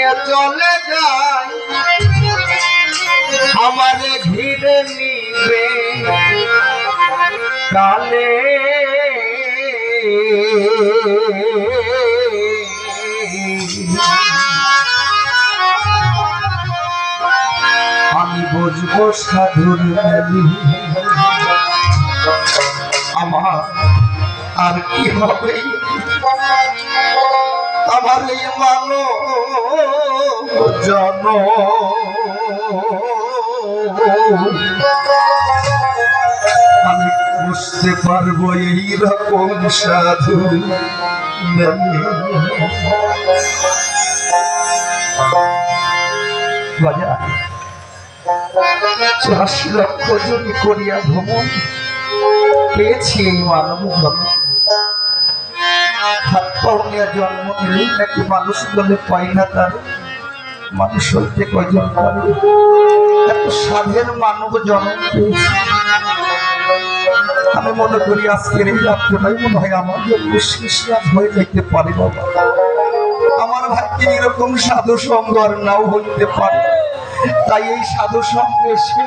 নিয়ে চলে যায় আমারে ঘিরে নিবে কালে আমি বুঝবো সাধুর মেলি আমার আর কি হবে আমার এই মানব জন আমি বুঝতে পারবো এইরকম সাধু বাজার 84 লক্ষ জন করিয়া ভ্রমণ পেয়েছি এই মানব ধর্ম হাত পাও নিয়ে জন্ম নিলেই নাকি মানুষ বলে পাই না তার মানুষ হইতে কয়জন পারে এত সাধের মানব জন্ম পেয়েছি আমি মনে করি আজকের এই রাত্রটাই মনে হয় আমার জন্য শেষ রাত হয়ে যাইতে পারে বাবা আমার ভাগ্যে এরকম সাধু সঙ্গ আর নাও হইতে পারে তাই এই সাধু সঙ্গে এসে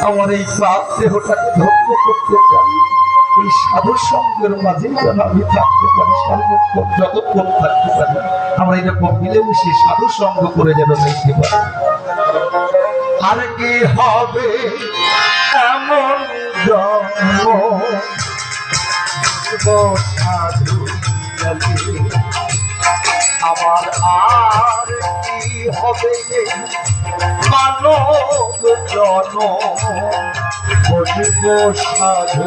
আমার এই পাপ দেহটাকে ধন্য করতে চাই এই সাধু সঙ্গের মাঝে যেন আমি থাকতে পারি সর্বক্ষণ যতক্ষণ থাকতে পারি আমরা এরকম মিলেমিশে সাধু সঙ্গ করে যেন দেখতে পারি আর কি হবে এমন জন্ম সাধু আমার আর কি হবে মানব জন বসব সাধু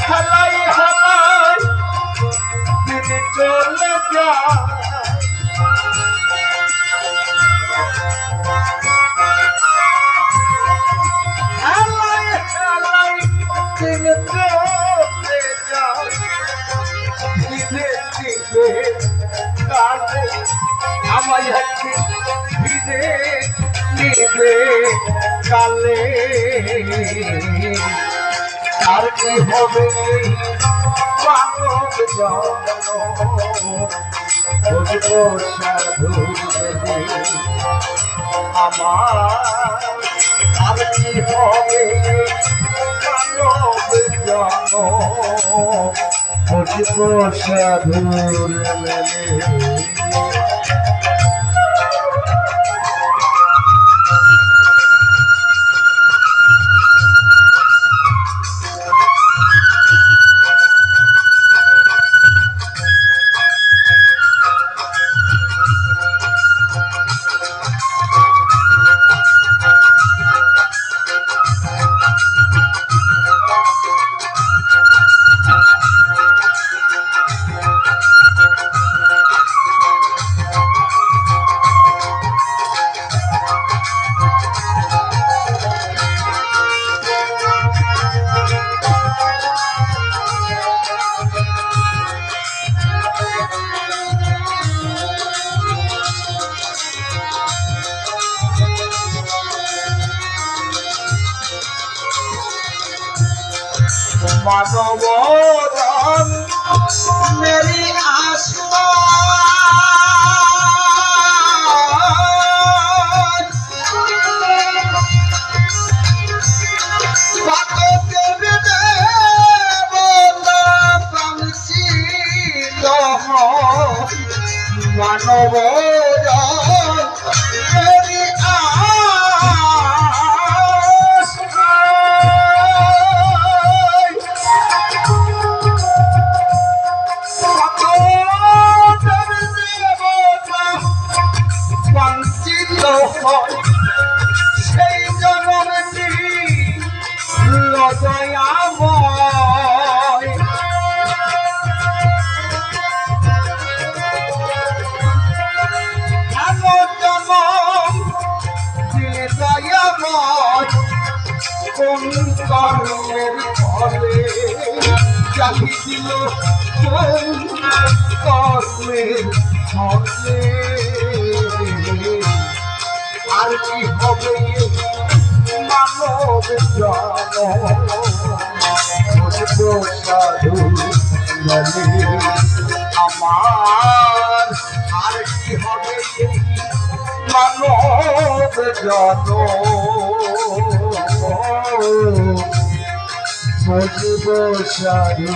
হালাই হালাই তিনি চলে যায় হালাই হালাই তিনি চলে যায় ধীরে ধীরে কালে আমার হাতে ধীরে ধীরে কালে আর কি হবে মানব জন সাধু আমার আর কি হবে মানব জন সাধুর মেলে মানব মেরি আশা মানব সেই জনমটি লজয়াময় জনম দিলে দয়াময় কোন কর্মের ফলে চাহি দিল কোন কর্মের ফলে আর কি হবে মানব জন সাধু আমার আর কি হবে এই মানব জনম বুঝব সাধু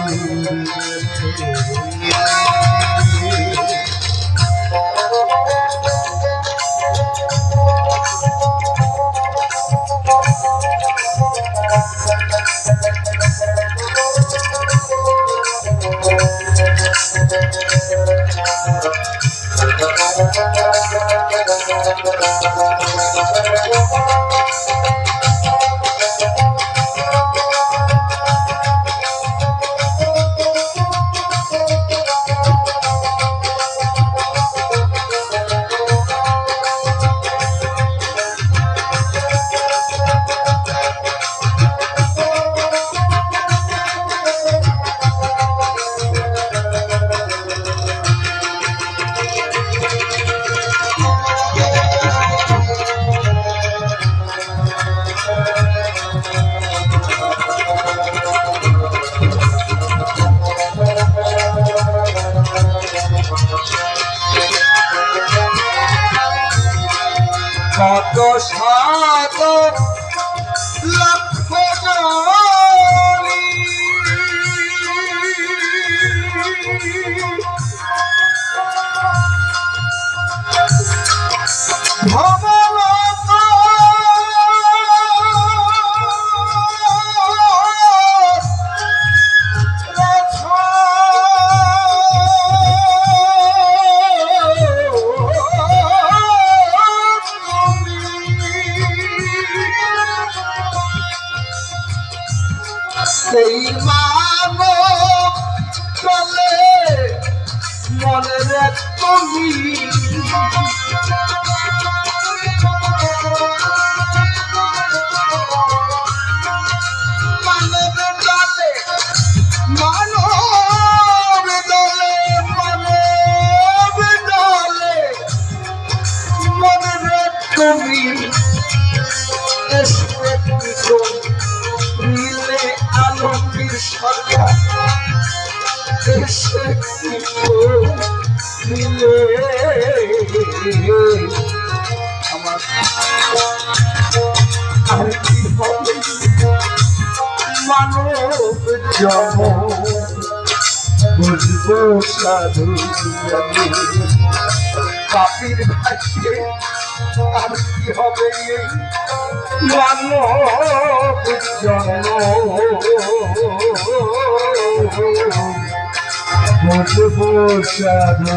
কত শত লক্ষ জনি ভবনত সেই মানব চলে মনের তুমি মানব চলে মানব দলে মানব দলে মনের তুমি মিলে আলমগীর সরকার এসে মিলে আমার আর কি হবে মানব জন্ম বুঝবো সাধু পাপির ভাগ্যে আর কি হবে এই মানব জন্ম বুঝবো সাধু